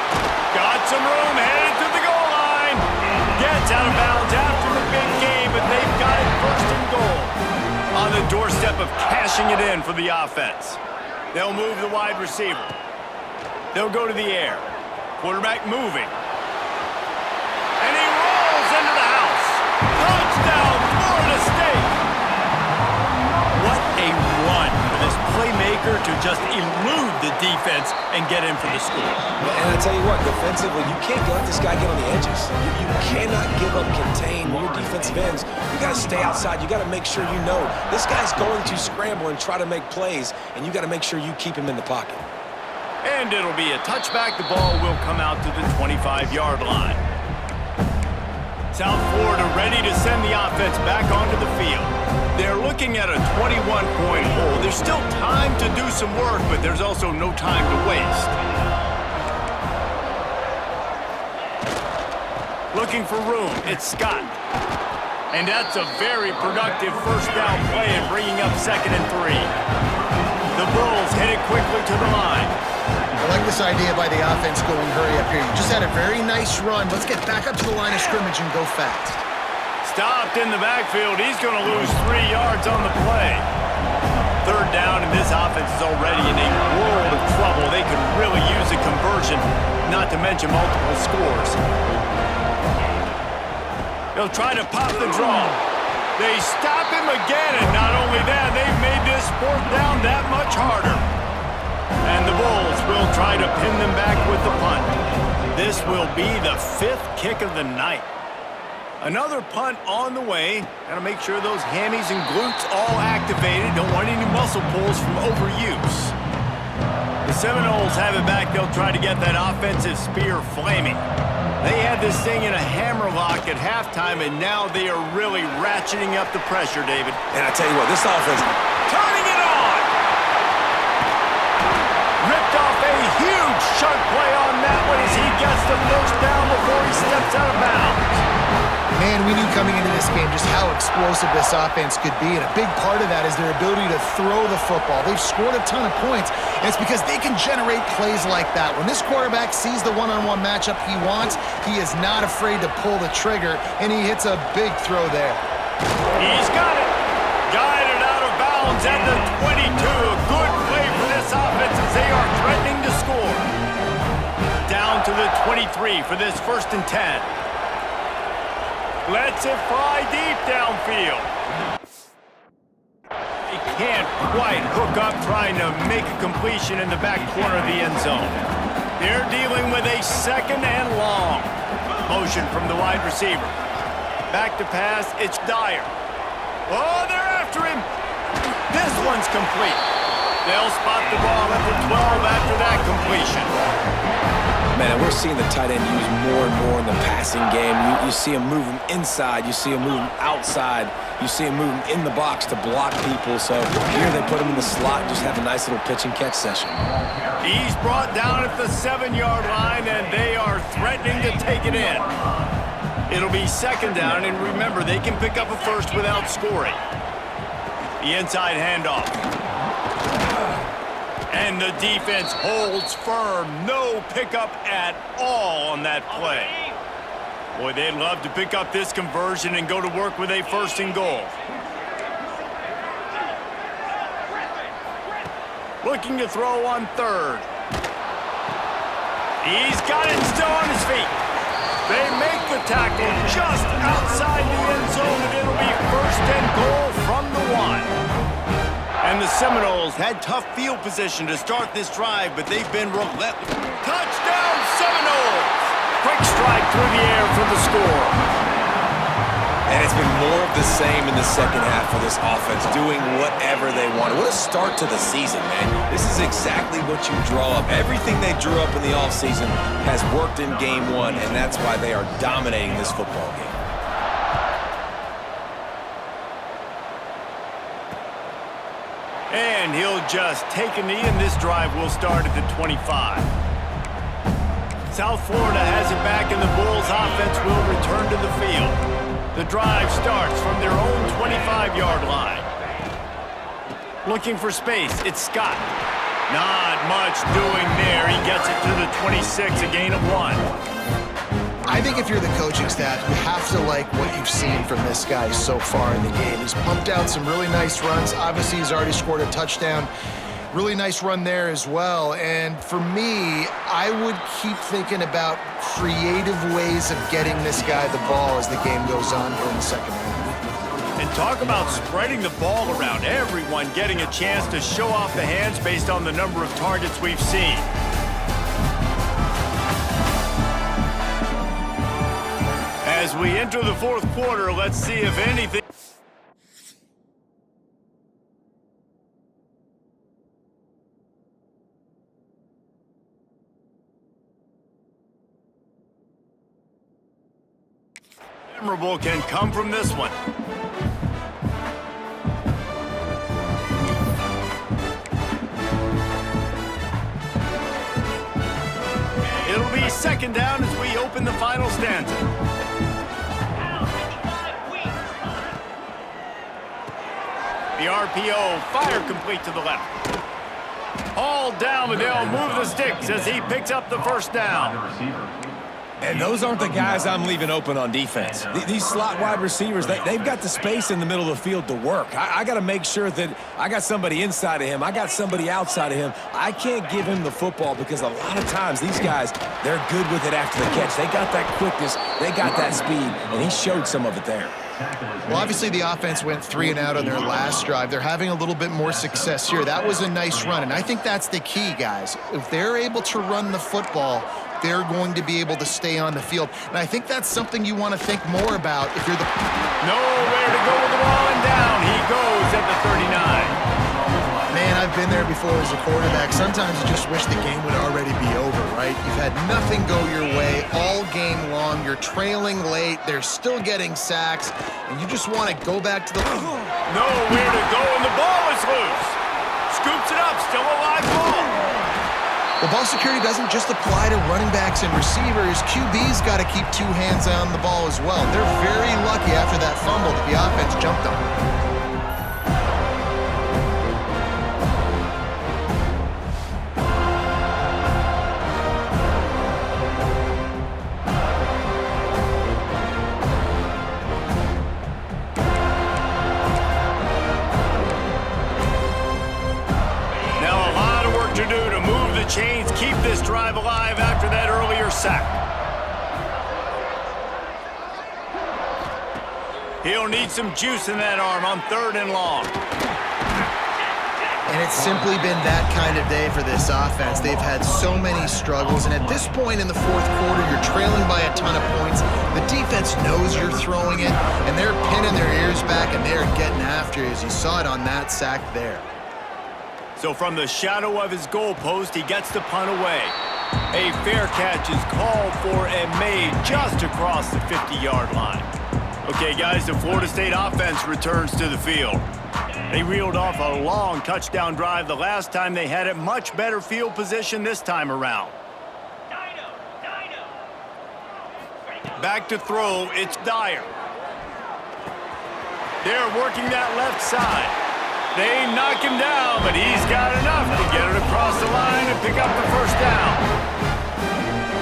[SPEAKER 1] Got some room, headed to the goal line. Gets out of bounds after the big game, but they've got it first and goal. On the doorstep of cashing it in for the offense. They'll move the wide receiver. They'll go to the air. Quarterback moving. And he rolls into the house. Touchdown, Florida State. What a run for this playmaker to just elude the defense and get in for the score.
[SPEAKER 3] And I tell you what, defensively, you can't let this guy get on the edges. You cannot give up contain your defensive ends. You got to stay outside. You got to make sure you know this guy's going to scramble and try to make plays, and you got to make sure you keep him in the pocket.
[SPEAKER 1] And it'll be a touchback. The ball will come out to the 25-yard line. South Florida ready to send the offense back onto the field. They're looking at a 21-point hole. There's still time to do some work, but there's also no time to waste. Looking for room, it's Scott. And that's a very productive first down play and bringing up 2nd and 3. The Bulls headed quickly to the line.
[SPEAKER 2] I like this idea by the offense going hurry up here. You just had a very nice run. Let's get back up to the line of scrimmage and go fast.
[SPEAKER 1] Stopped in the backfield. He's going to lose 3 yards on the play. 3rd down, and this offense is already in a world of trouble. They could really use a conversion, not to mention multiple scores. They'll try to pop the draw. They stop him again, and not only that, they've made this 4th down that much harder. And the Bulls will try to pin them back with the punt. This will be the 5th kick of the night. Another punt on the way. Got to make sure those hammies and glutes all activated. Don't want any muscle pulls from overuse. The Seminoles have it back. They'll try to get that offensive spear flaming. They had this thing in a hammerlock at halftime, and now they are really ratcheting up the pressure, David.
[SPEAKER 3] And I tell you what, this offense...
[SPEAKER 1] Turning it on! Ripped off a huge sharp play on that one as he gets the first down before he steps out of bounds.
[SPEAKER 2] Man, we knew coming into this game just how explosive this offense could be, and a big part of that is their ability to throw the football. They've scored a ton of points, and it's because they can generate plays like that. When this quarterback sees the one-on-one matchup he wants, he is not afraid to pull the trigger, and he hits a big throw there.
[SPEAKER 1] He's got it. Guided out of bounds at the 22. A good play for this offense as they are threatening to score. Down to the 23 for this 1st and 10. Lets it fly deep downfield. He can't quite hook up trying to make a completion in the back corner of the end zone. They're dealing with a 2nd and long. Motion from the wide receiver. Back to pass, it's Dyer. Oh, they're after him. This one's complete. They'll spot the ball at the 12 after that completion.
[SPEAKER 3] Man, we're seeing the tight end used more and more in the passing game. You see him moving inside. You see him moving outside. You see him moving in the box to block people. So here they put him in the slot and just have a nice little pitch and catch session.
[SPEAKER 1] He's brought down at the 7-yard line, and they are threatening to take it in. It'll be 2nd down, and remember, they can pick up a first without scoring. The inside handoff. And the defense holds firm. No pickup at all on that play. Boy, they'd love to pick up this conversion and go to work with a 1st and goal. Looking to throw on 3rd. He's got it still on his feet. They make the tackle just outside the end zone, and it'll be 1st and goal from the 1. And the Seminoles had tough field position to start this drive, but they've been relentless. Touchdown, Seminoles! Quick strike through the air for the score.
[SPEAKER 3] And it's been more of the same in the 2nd half for this offense, doing whatever they want. What a start to the season, man. This is exactly what you draw up. Everything they drew up in the offseason has worked in Game 1, and that's why they are dominating this football game.
[SPEAKER 1] And he'll just take a knee, and this drive will start at the 25. South Florida has it back, and the Bulls offense will return to the field. The drive starts from their own 25-yard line. Looking for space, it's Scott. Not much doing there. He gets it to the 26, a gain of 1.
[SPEAKER 2] I think if you're the coaching staff, you have to like what you've seen from this guy so far in the game. He's pumped out some really nice runs. Obviously, he's already scored a touchdown. Really nice run there as well. And for me, I would keep thinking about creative ways of getting this guy the ball as the game goes on here in the 2nd half.
[SPEAKER 1] And talk about spreading the ball around. Everyone getting a chance to show off the hands based on the number of targets we've seen. As we enter the fourth quarter, let's see if anything... memorable can come from this one. It'll be second down as we open the final stanza. The RPO, fire complete to the left. All down, but they'll move the sticks as he picks up the first down.
[SPEAKER 3] And those aren't the guys I'm leaving open on defense. These slot wide receivers, they've got the space in the middle of the field to work. I got to make sure that I got somebody inside of him. I got somebody outside of him. I can't give him the football because a lot of times these guys, they're good with it after the catch. They got that quickness. They got that speed, and he showed some of it there.
[SPEAKER 2] Well, obviously the offense went 3 and out on their last drive. They're having a little bit more success here. That was a nice run, and I think that's the key, guys. If they're able to run the football, they're going to be able to stay on the field. And I think that's something you want to think more about if you're the...
[SPEAKER 1] Nowhere to go with the ball, and down he goes at the 39.
[SPEAKER 2] Man, I've been there before as a quarterback. Sometimes you just wish the game would already be over, right? You've had nothing go your way all game long. You're trailing late. They're still getting sacks. And you just want to go back to the...
[SPEAKER 1] Nowhere to go, and the ball is loose. Scoops it up, still a live ball.
[SPEAKER 2] Well, ball security doesn't just apply to running backs and receivers. QB's got to keep 2 hands on the ball as well. They're very lucky after that fumble that the offense jumped on.
[SPEAKER 1] Chains keep this drive alive after that earlier sack. He'll need some juice in that arm on 3rd and long.
[SPEAKER 2] And it's simply been that kind of day for this offense. They've had so many struggles, and at this point in the fourth quarter, you're trailing by a ton of points. The defense knows you're throwing it, and they're pinning their ears back, and they're getting after it, as you saw it on that sack there.
[SPEAKER 1] So from the shadow of his goalpost, he gets the punt away. A fair catch is called for and made just across the 50-yard line. Okay, guys, the Florida State offense returns to the field. They reeled off a long touchdown drive the last time they had it. Much better field position this time around. Back to throw, it's Dyer. They're working that left side. They knock him down, but he's got enough to get it across the line and pick up the first down.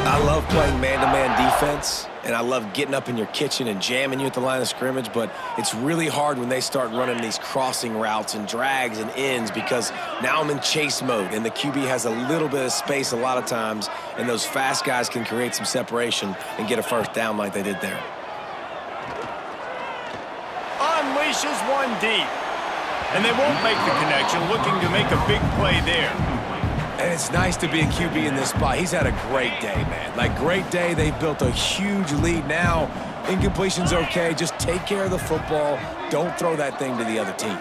[SPEAKER 3] I love playing man-to-man defense, and I love getting up in your kitchen and jamming you at the line of scrimmage, but it's really hard when they start running these crossing routes and drags and ends because now I'm in chase mode, and the QB has a little bit of space a lot of times, and those fast guys can create some separation and get a first down like they did there.
[SPEAKER 1] Unleashes one deep. And they won't make the connection, looking to make a big play there.
[SPEAKER 3] And it's nice to be a QB in this spot. He's had a great day, man. Like, great day. They've built a huge lead now. Incompletion's okay. Just take care of the football. Don't throw that thing to the other team.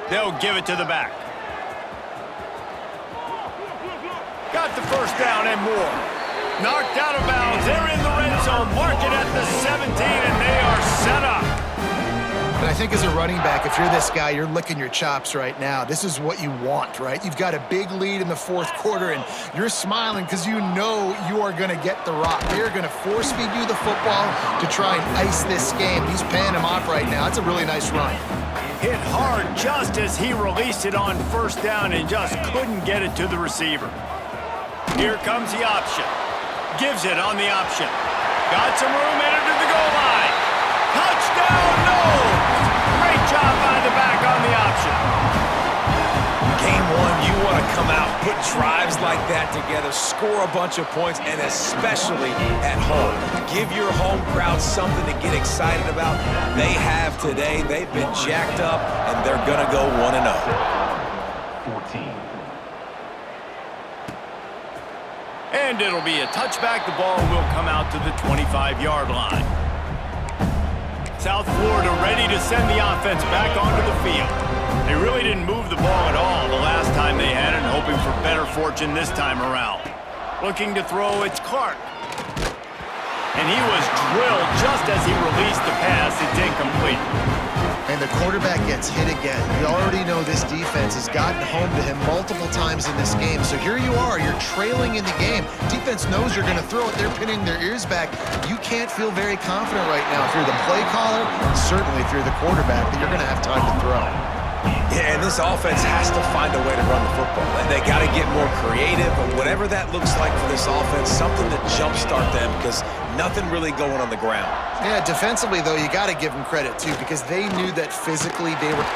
[SPEAKER 1] They'll give it to the back. Got the first down and more. Knocked out of bounds. They're in the red zone. Mark it at the 17, and they are set up.
[SPEAKER 2] And I think as a running back, if you're this guy, you're licking your chops right now. This is what you want, right? You've got a big lead in the fourth quarter, and you're smiling because you know you are going to get the rock. They're going to force-feed you the football to try and ice this game. He's paying him off right now. It's a really nice run.
[SPEAKER 1] Hit hard just as he released it on first down and just couldn't get it to the receiver. Here comes the option. Gives it on the option. Got some room, headed to the goal line. Touchdown, no! Great job by the back on the option.
[SPEAKER 3] Game one, you want to come out put drives like that together, score a bunch of points, and especially at home. Give your home crowd something to get excited about. They have today. They've been jacked up, and they're going to go 1-0.
[SPEAKER 1] 14. And it'll be a touchback. The ball will come out to the 25-yard line. South Florida ready to send the offense back onto the field. They really didn't move the ball at all the last time they had it, hoping for better fortune this time around. Looking to throw, it's Clark. And he was drilled just as he released the pass. It's incomplete.
[SPEAKER 2] And the quarterback gets hit again. You already know this defense has gotten home to him multiple times in this game. So here you are, you're trailing in the game. Defense knows you're going to throw it. They're pinning their ears back. You can't feel very confident right now if you're the play caller, certainly if you're the quarterback, that you're going to have time to throw.
[SPEAKER 3] Yeah, and this offense has to find a way to run the football. And they got to get more creative, but whatever that looks like for this offense, something to jumpstart them because nothing really going on the ground.
[SPEAKER 2] Yeah, defensively, though, you got to give them credit, too, because they knew that physically they were...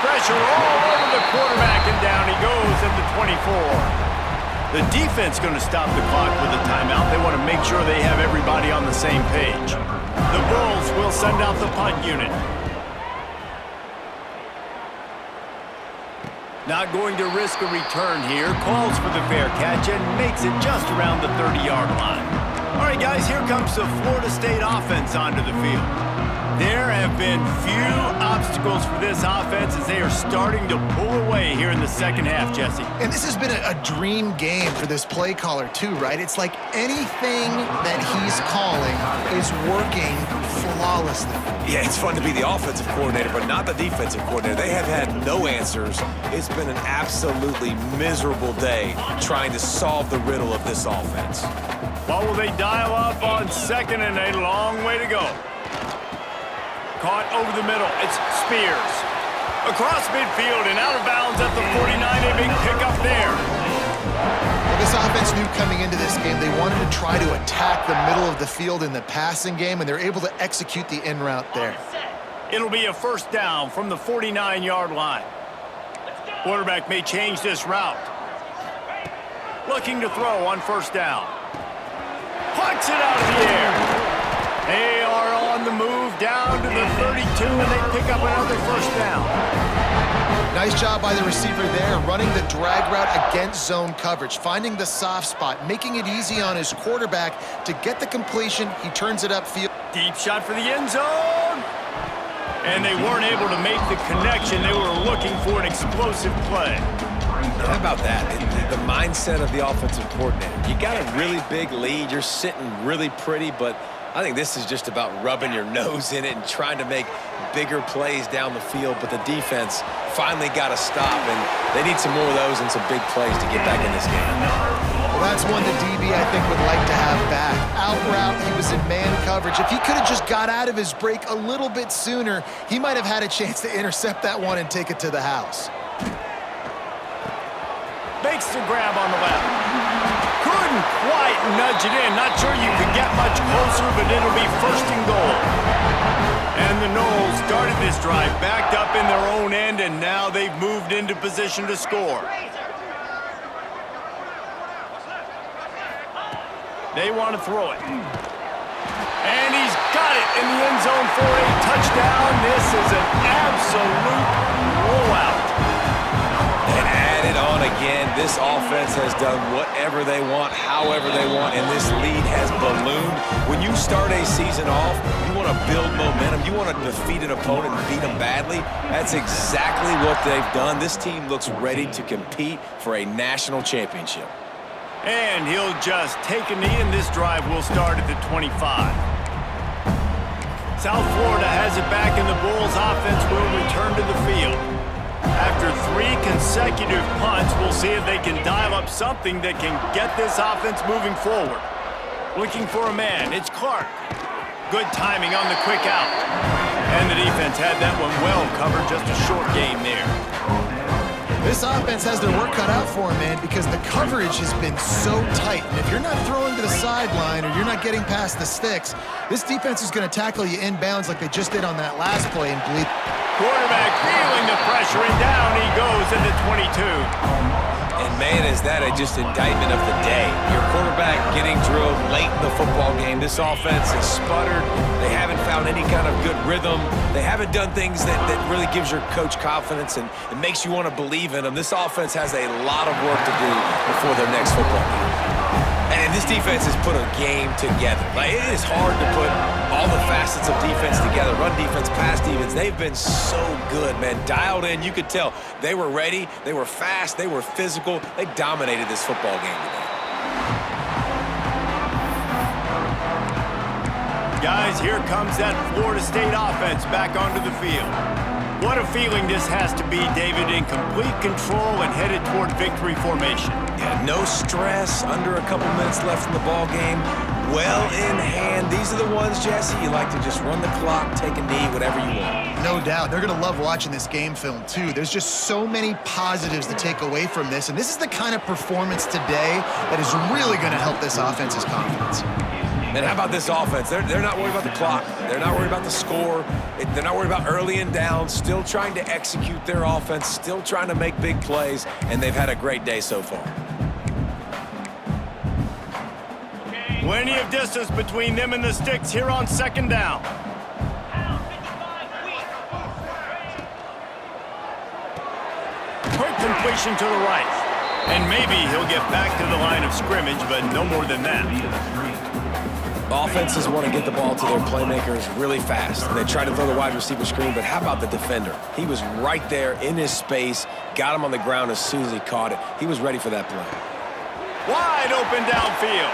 [SPEAKER 1] Pressure all over the quarterback, and down he goes at the 24. The defense going to stop the clock with a timeout. They want to make sure they have everybody on the same page. The Bulls will send out the punt unit. Not going to risk a return here. Calls for the fair catch and makes it just around the 30-yard line. All right, guys, here comes the Florida State offense onto the field. There have been few obstacles for this offense as they are starting to pull away here in the second half, Jesse.
[SPEAKER 2] And this has been a dream game for this play caller, too, right? It's like anything that he's calling is working flawlessly.
[SPEAKER 3] Yeah, it's fun to be the offensive coordinator, but not the defensive coordinator. They have had no answers. It's been an absolutely miserable day trying to solve the riddle of this offense.
[SPEAKER 1] Well, will they dial up on second and a long way to go? Caught over the middle. It's Spears. Across midfield and out of bounds at the 49. A big pickup there.
[SPEAKER 2] Well, this offense knew coming into this game they wanted to try to attack the middle of the field in the passing game, and they're able to execute the in route there.
[SPEAKER 1] It'll be a first down from the 49-yard line. Quarterback may change this route. Looking to throw on first down. Pucks it out of the air. They are on the move down to the 32, and they pick up another first down.
[SPEAKER 2] Nice job by the receiver there, running the drag route against zone coverage, finding the soft spot, making it easy on his quarterback to get the completion. He turns it upfield. Deep
[SPEAKER 1] shot for the end zone. And they weren't able to make the connection. They were looking for an explosive play.
[SPEAKER 3] How about that? The mindset of the offensive coordinator. You got a really big lead. You're sitting really pretty, but I think this is just about rubbing your nose in it and trying to make bigger plays down the field. But the defense finally got to stop, and they need some more of those and some big plays to get back in this game.
[SPEAKER 2] Well, that's one the DB, I think, would like to have back. Out route, he was in man coverage. If he could have just got out of his break a little bit sooner, he might have had a chance to intercept that one and take it to the house.
[SPEAKER 1] Makes the grab on the left. Couldn't quite nudge it in. Not sure you could get much closer, but it'll be first and goal. And the Noles started this drive backed up in their own end, and now they've moved into position to score. They want to throw it. And he's got it in the end zone for a touchdown. This is an absolute blowout.
[SPEAKER 3] And add it on again. This offense has done whatever they want, however they want, and this lead has ballooned. When you start a season off, you want to build momentum. You want to defeat an opponent and beat them badly. That's exactly what they've done. This team looks ready to compete for a national championship.
[SPEAKER 1] And he'll just take a knee, and this drive will start at the 25. South Florida has it back, and the Bulls offense will return to the field. After 3 consecutive punts, we'll see if they can dial up something that can get this offense moving forward. Looking for a man, it's Clark. Good timing on the quick out. And the defense had that one well covered, just a short game there.
[SPEAKER 2] This offense has their work cut out for them, man, because the coverage has been so tight. And if you're not throwing to the sideline or you're not getting past the sticks, this defense is going to tackle you inbounds like they just did on that last play and bleed.
[SPEAKER 1] Quarterback feeling the pressure, and down he goes at the 22.
[SPEAKER 3] And, man, is that just indictment of the day. Your quarterback getting drilled late in the football game. This offense has sputtered. They haven't found any kind of good rhythm. They haven't done things that really gives your coach confidence and it makes you want to believe in them. This offense has a lot of work to do before their next football game. And this defense has put a game together. Like, it is hard to put all the facets of defense together. Run defense, pass defense. They've been so good, man. Dialed in. You could tell they were ready. They were fast. They were physical. They dominated this football game today.
[SPEAKER 1] Guys, here comes that Florida State offense back onto the field. What a feeling this has to be, David, in complete control and headed toward victory formation.
[SPEAKER 3] Yeah, no stress, under a couple minutes left in the ball game. Well in hand. These are the ones, Jesse, you like to just run the clock, take a knee, whatever you want.
[SPEAKER 2] No doubt. They're going to love watching this game film, too. There's just so many positives to take away from this, and this is the kind of performance today that is really going to help this offense's confidence.
[SPEAKER 3] And how about this offense? They're not worried about the clock. They're not worried about the score. They're not worried about early and down. Still trying to execute their offense. Still trying to make big plays. And they've had a great day so far.
[SPEAKER 1] Plenty of distance between them and the sticks here on second down. Quick completion to the right. And maybe he'll get back to the line of scrimmage, but no more than that.
[SPEAKER 3] Offenses want to get the ball to their playmakers really fast. And they try to throw the wide receiver screen, but how about the defender? He was right there in his space, got him on the ground as soon as he caught it. He was ready for that play.
[SPEAKER 1] Wide open downfield.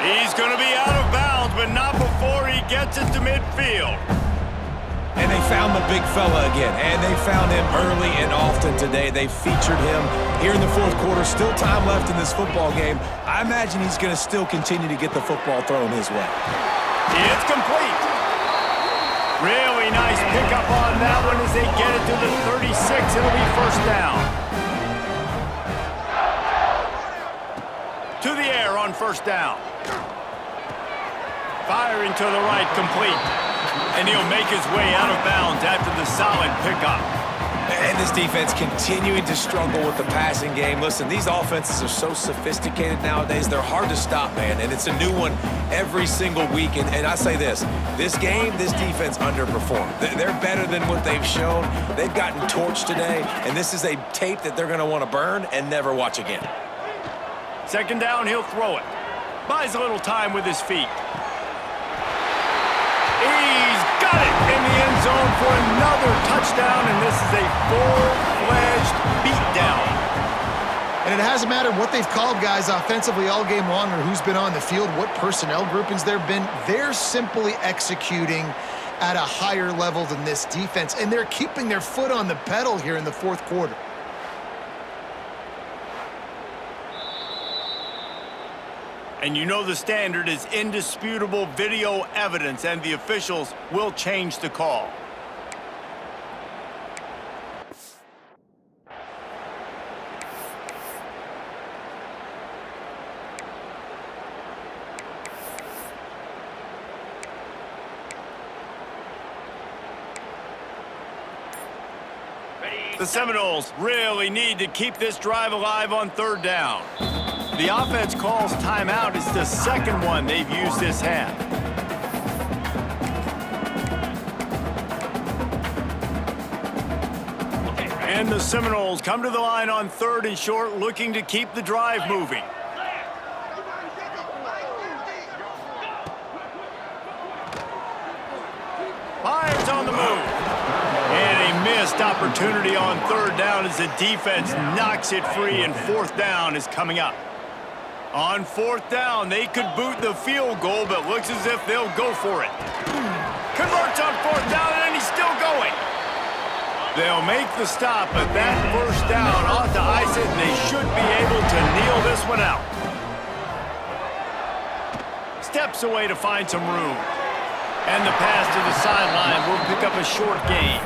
[SPEAKER 1] He's going to be out of bounds, but not before he gets it to midfield.
[SPEAKER 3] And they found the big fella again, and they found him early and often today. They featured him here in the fourth quarter. Still time left in this football game. I imagine he's going to still continue to get the football thrown his way.
[SPEAKER 1] It's complete. Really nice pickup on that one as they get it to the 36. It'll be first down. To the air on first down. Firing to the right, complete. And he'll make his way out of bounds after the solid pickup.
[SPEAKER 3] And this defense continuing to struggle with the passing game. Listen, these offenses are so sophisticated nowadays. They're hard to stop, man. And it's a new one every single week. And I say this game, this defense underperformed. They're better than what they've shown. They've gotten torched today. And this is a tape that they're going to want to burn and never watch again.
[SPEAKER 1] Second down, he'll throw it. Buys a little time with his feet. He's got it in the end zone for another touchdown, and this is a full-fledged beatdown.
[SPEAKER 2] And it hasn't mattered what they've called guys offensively all game long or who's been on the field, what personnel groupings there have been. They're simply executing at a higher level than this defense, and they're keeping their foot on the pedal here in the fourth quarter.
[SPEAKER 1] And you know the standard is indisputable video evidence, and the officials will change the call. The Seminoles really need to keep this drive alive on third down. The offense calls timeout. It's the second one they've used this half. And the Seminoles come to the line on third and short, looking to keep the drive moving. Fires on the move. And a missed opportunity on third down as the defense knocks it free, and fourth down is coming up. On fourth down, they could boot the field goal, but looks as if they'll go for it. Converts on fourth down, and he's still going. They'll make the stop, but that first down ought to ice it, and they should be able to kneel this one out. Steps away to find some room. And the pass to the sideline will pick up a short gain.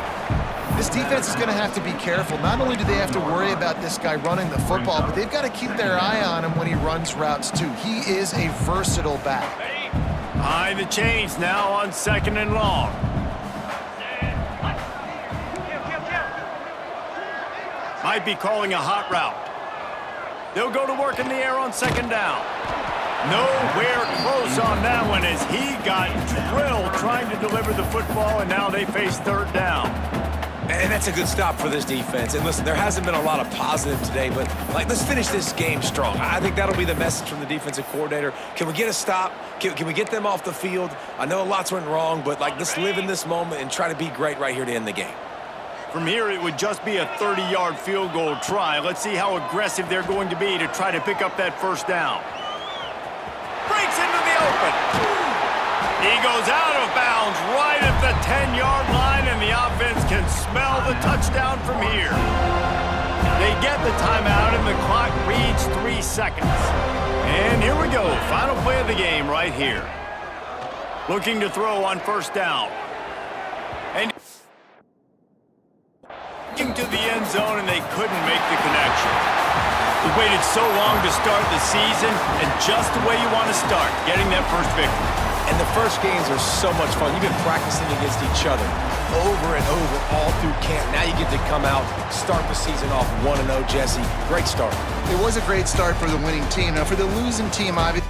[SPEAKER 2] This defense is going to have to be careful. Not only do they have to worry about this guy running the football, but they've got to keep their eye on him when he runs routes too. He is a versatile back.
[SPEAKER 1] Behind the chains now on second and long. Might be calling a hot route. They'll go to work in the air on second down. Nowhere close on that one as he got drilled trying to deliver the football, and now they face third down.
[SPEAKER 3] And that's a good stop for this defense. And listen, there hasn't been a lot of positive today, but let's finish this game strong. I think that'll be the message from the defensive coordinator. Can we get a stop? Can we get them off the field? I know lots went wrong, but let's live in this moment and try to be great right here to end the game.
[SPEAKER 1] From here, it would just be a 30-yard field goal try. Let's see how aggressive they're going to be to try to pick up that first down. Breaks into the open. He goes out of bounds right at the 10-yard line, and the offense can smell the touchdown from here. They get the timeout, and the clock reads 3 seconds. And here we go. Final play of the game right here. Looking to throw on first down. And to the end zone, and they couldn't make the connection. We waited so long to start the season, and just the way you want to start, getting that first victory.
[SPEAKER 3] And the first games are so much fun. You've been practicing against each other over and over all through camp. Now you get to come out, start the season off 1-0, Jesse. Great start.
[SPEAKER 2] It was a great start for the winning team. Now, for the losing team, obviously,